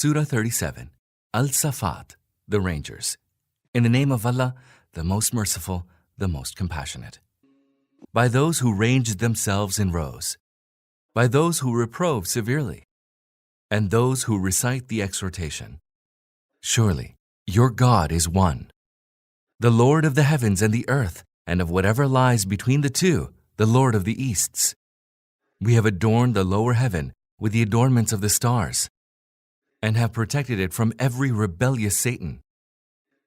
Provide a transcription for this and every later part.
Surah 37, Al-Safat, the Rangers. In the name of Allah, the most merciful, the most compassionate. By those who range themselves in rows, by those who reprove severely, and those who recite the exhortation. Surely, your God is one, the Lord of the heavens and the earth, and of whatever lies between the two, the Lord of the easts. We have adorned the lower heaven with the adornments of the stars, and have protected it from every rebellious Satan.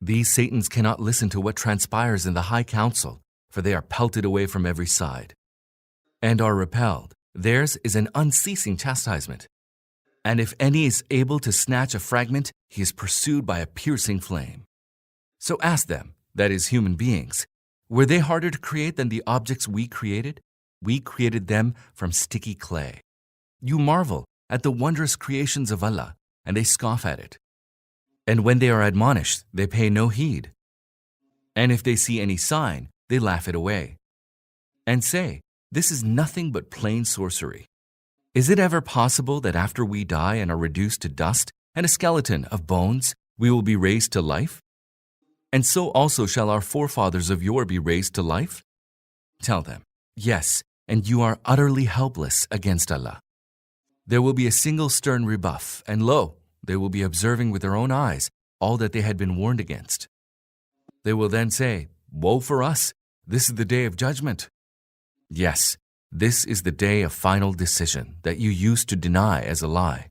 These Satans cannot listen to what transpires in the high council, for they are pelted away from every side, and are repelled. Theirs is an unceasing chastisement. And if any is able to snatch a fragment, he is pursued by a piercing flame. So ask them, that is, human beings, were they harder to create than the objects we created? We created them from sticky clay. You marvel at the wondrous creations of Allah, and they scoff at it. And when they are admonished, they pay no heed. And if they see any sign, they laugh it away, and say, this is nothing but plain sorcery. Is it ever possible that after we die and are reduced to dust and a skeleton of bones, we will be raised to life? And so also shall our forefathers of yore be raised to life? Tell them, yes, and you are utterly helpless against Allah. There will be a single stern rebuff, and lo, they will be observing with their own eyes all that they had been warned against. They will then say, woe for us, this is the day of judgment. Yes, this is the day of final decision that you used to deny as a lie.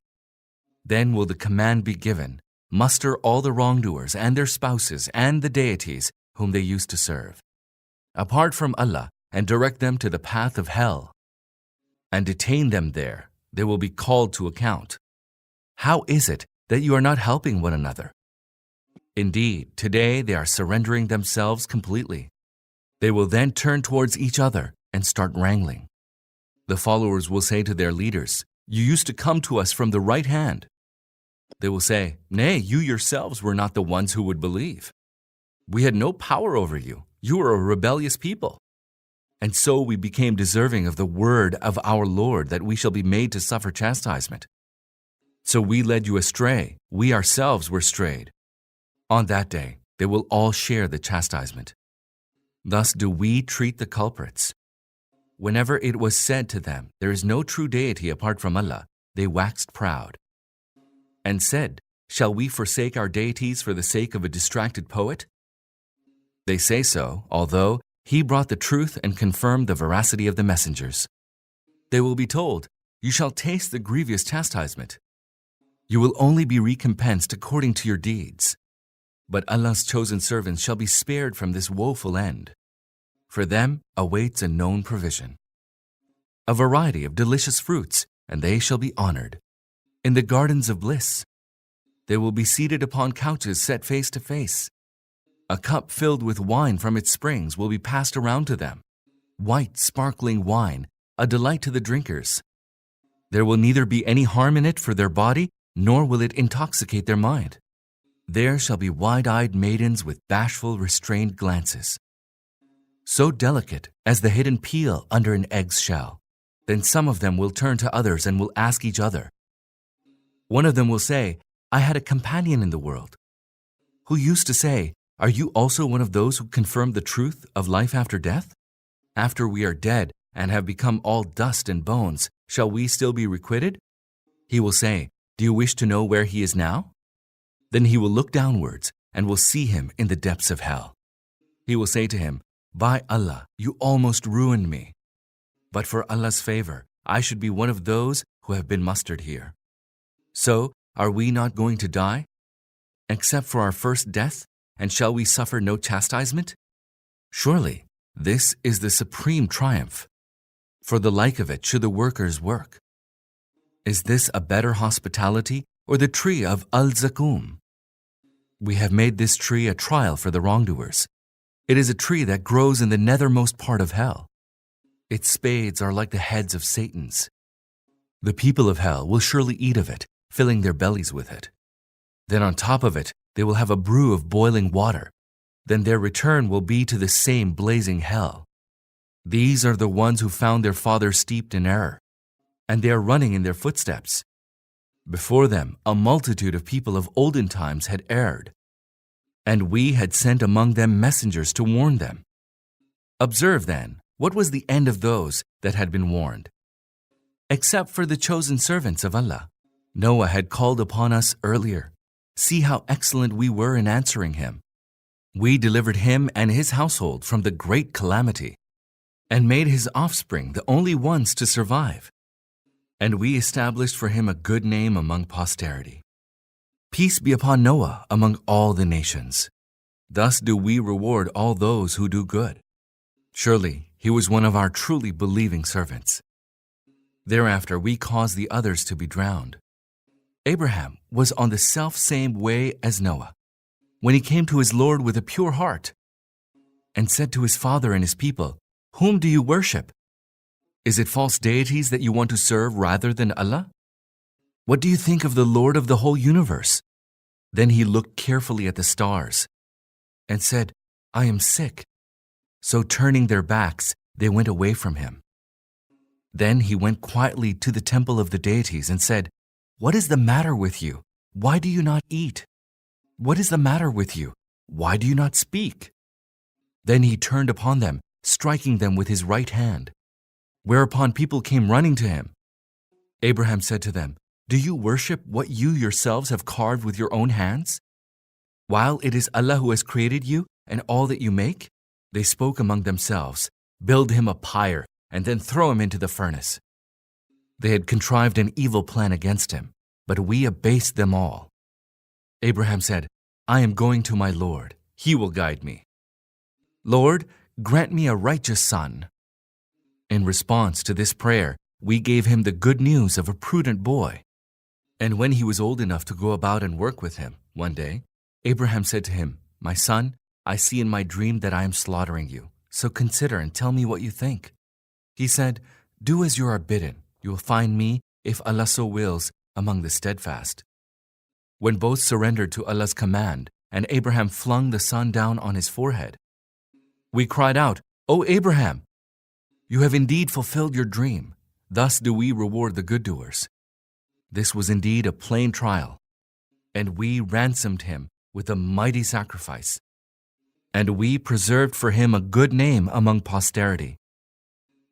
Then will the command be given, muster all the wrongdoers and their spouses and the deities whom they used to serve, apart from Allah, and direct them to the path of hell, and detain them there. They will be called to account. How is it that you are not helping one another? Indeed, today they are surrendering themselves completely. They will then turn towards each other and start wrangling. The followers will say to their leaders, you used to come to us from the right hand. They will say, nay, you yourselves were not the ones who would believe. We had no power over you. You were a rebellious people. And so we became deserving of the word of our Lord that we shall be made to suffer chastisement. So we led you astray. We ourselves were strayed. On that day, they will all share the chastisement. Thus do we treat the culprits. Whenever it was said to them, there is no true deity apart from Allah, they waxed proud, and said, shall we forsake our deities for the sake of a distracted poet? They say so, although he brought the truth and confirmed the veracity of the messengers. They will be told, you shall taste the grievous chastisement. You will only be recompensed according to your deeds. But Allah's chosen servants shall be spared from this woeful end. For them awaits a known provision, a variety of delicious fruits, and they shall be honored. In the gardens of bliss, they will be seated upon couches set face to face. A cup filled with wine from its springs will be passed around to them. White, sparkling wine, a delight to the drinkers. There will neither be any harm in it for their body, nor will it intoxicate their mind. There shall be wide-eyed maidens with bashful, restrained glances, so delicate as the hidden peel under an egg's shell. Then some of them will turn to others and will ask each other. One of them will say, I had a companion in the world, who used to say, are you also one of those who confirm the truth of life after death? After we are dead and have become all dust and bones, shall we still be requited? He will say, do you wish to know where he is now? Then he will look downwards and will see him in the depths of hell. He will say to him, by Allah, you almost ruined me. But for Allah's favor, I should be one of those who have been mustered here. So, are we not going to die, except for our first death, and shall we suffer no chastisement? Surely, this is the supreme triumph. For the like of it should the workers work. Is this a better hospitality, or the tree of Al-Zakum? We have made this tree a trial for the wrongdoers. It is a tree that grows in the nethermost part of hell. Its spades are like the heads of Satans. The people of hell will surely eat of it, filling their bellies with it. Then on top of it, they will have a brew of boiling water. Then their return will be to the same blazing hell. These are the ones who found their fathers steeped in error, and they are running in their footsteps. Before them, a multitude of people of olden times had erred, and we had sent among them messengers to warn them. Observe then, what was the end of those that had been warned? Except for the chosen servants of Allah, Noah had called upon us earlier. See how excellent we were in answering him. We delivered him and his household from the great calamity, and made his offspring the only ones to survive. And we established for him a good name among posterity. Peace be upon Noah among all the nations. Thus do we reward all those who do good. Surely he was one of our truly believing servants. Thereafter we caused the others to be drowned. Abraham was on the self-same way as Noah, when he came to his Lord with a pure heart, and said to his father and his people, "Whom do you worship? Is it false deities that you want to serve rather than Allah? What do you think of the Lord of the whole universe?" Then he looked carefully at the stars and said, "I am sick." So turning their backs, they went away from him. Then he went quietly to the temple of the deities and said, "What is the matter with you? Why do you not eat? What is the matter with you? Why do you not speak?" Then he turned upon them, striking them with his right hand. Whereupon people came running to him. Abraham said to them, "Do you worship what you yourselves have carved with your own hands? While it is Allah who has created you and all that you make?" They spoke among themselves, "Build him a pyre and then throw him into the furnace." They had contrived an evil plan against him, but we abased them all. Abraham said, "I am going to my Lord. He will guide me. Lord, grant me a righteous son." In response to this prayer, we gave him the good news of a prudent boy. And when he was old enough to go about and work with him, one day, Abraham said to him, "My son, I see in my dream that I am slaughtering you, so consider and tell me what you think." He said, "Do as you are bidden. You will find me, if Allah so wills, among the steadfast." When both surrendered to Allah's command, and Abraham flung the son down on his forehead, we cried out, "O Abraham, you have indeed fulfilled your dream. Thus do we reward the good doers." This was indeed a plain trial, and we ransomed him with a mighty sacrifice. And we preserved for him a good name among posterity.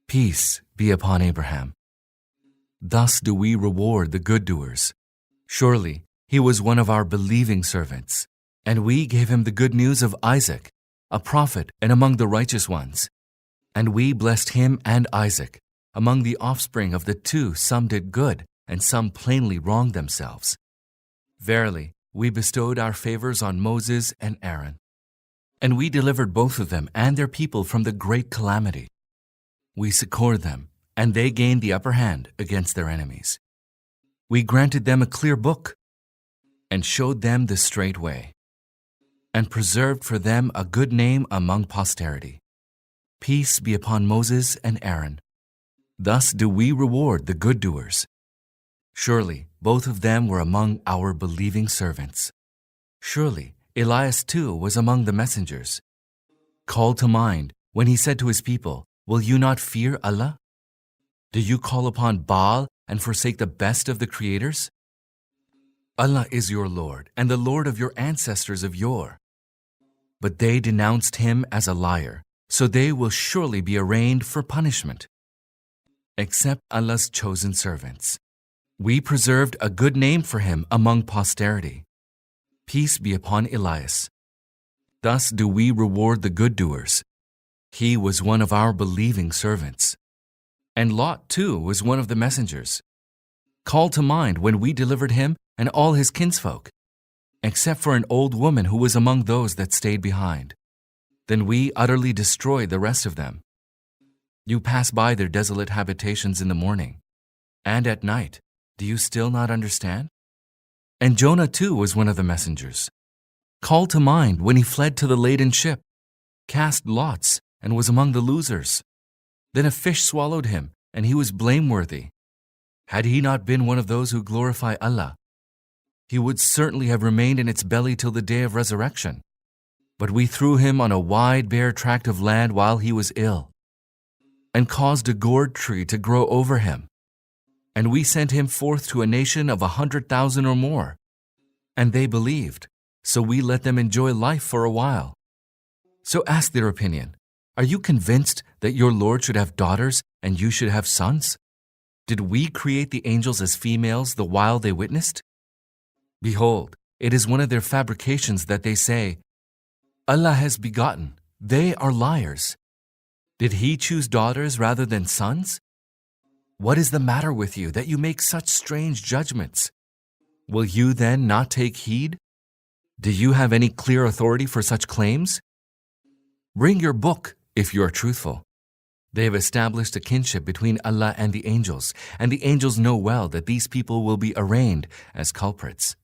Peace be upon Abraham. Thus do we reward the good doers. Surely he was one of our believing servants, and we gave him the good news of Isaac, a prophet and among the righteous ones. And we blessed him and Isaac. Among the offspring of the two, some did good, and some plainly wronged themselves. Verily, we bestowed our favors on Moses and Aaron, and we delivered both of them and their people from the great calamity. We succored them, and they gained the upper hand against their enemies. We granted them a clear book, and showed them the straight way, and preserved for them a good name among posterity. Peace be upon Moses and Aaron. Thus do we reward the good doers. Surely both of them were among our believing servants. Surely Elias too was among the messengers. Call to mind when he said to his people, "Will you not fear Allah? Do you call upon Baal and forsake the best of the creators? Allah is your Lord and the Lord of your ancestors of yore." But they denounced him as a liar, so they will surely be arraigned for punishment. Except Allah's chosen servants, we preserved a good name for him among posterity. Peace be upon Elias. Thus do we reward the good doers. He was one of our believing servants. And Lot too was one of the messengers. Call to mind when we delivered him and all his kinsfolk, except for an old woman who was among those that stayed behind. Then we utterly destroyed the rest of them. You pass by their desolate habitations in the morning, and at night. Do you still not understand? And Jonah too was one of the messengers. Call to mind when he fled to the laden ship, cast lots, and was among the losers. Then a fish swallowed him, and he was blameworthy. Had he not been one of those who glorify Allah, he would certainly have remained in its belly till the day of resurrection. But we threw him on a wide bare tract of land while he was ill, and caused a gourd tree to grow over him. And we sent him forth to a nation of 100,000 or more. And they believed, so we let them enjoy life for a while. So ask their opinion. Are you convinced that your Lord should have daughters and you should have sons? Did we create the angels as females the while they witnessed? Behold, it is one of their fabrications that they say, Allah has begotten. They are liars. Did he choose daughters rather than sons? What is the matter with you that you make such strange judgments? Will you then not take heed? Do you have any clear authority for such claims? Bring your book if you are truthful. They have established a kinship between Allah and the angels know well that these people will be arraigned as culprits.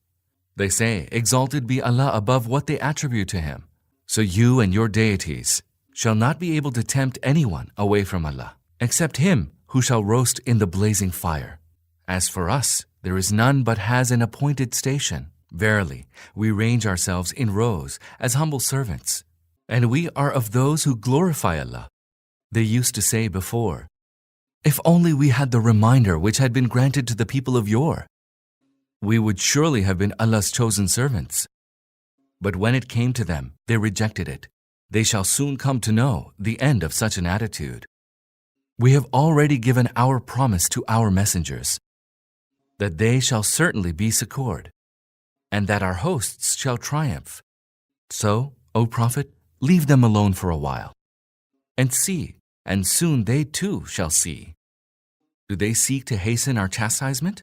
They say, exalted be Allah above what they attribute to him. So you and your deities shall not be able to tempt anyone away from Allah, except him who shall roast in the blazing fire. As for us, there is none but has an appointed station. Verily, we range ourselves in rows as humble servants, and we are of those who glorify Allah. They used to say before, if only we had the reminder which had been granted to the people of yore, we would surely have been Allah's chosen servants. But when it came to them, they rejected it. They shall soon come to know the end of such an attitude. We have already given our promise to our messengers, that they shall certainly be succored, and that our hosts shall triumph. So, O Prophet, leave them alone for a while, and see, and soon they too shall see. Do they seek to hasten our chastisement?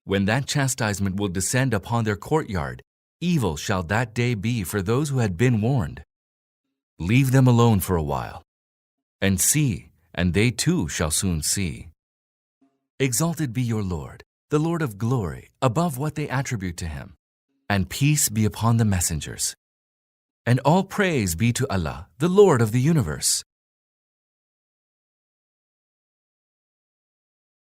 When that chastisement will descend upon their courtyard, evil shall that day be for those who had been warned. Leave them alone for a while, and see, and they too shall soon see. Exalted be your Lord, the Lord of glory, above what they attribute to him, and peace be upon the messengers. And all praise be to Allah, the Lord of the universe.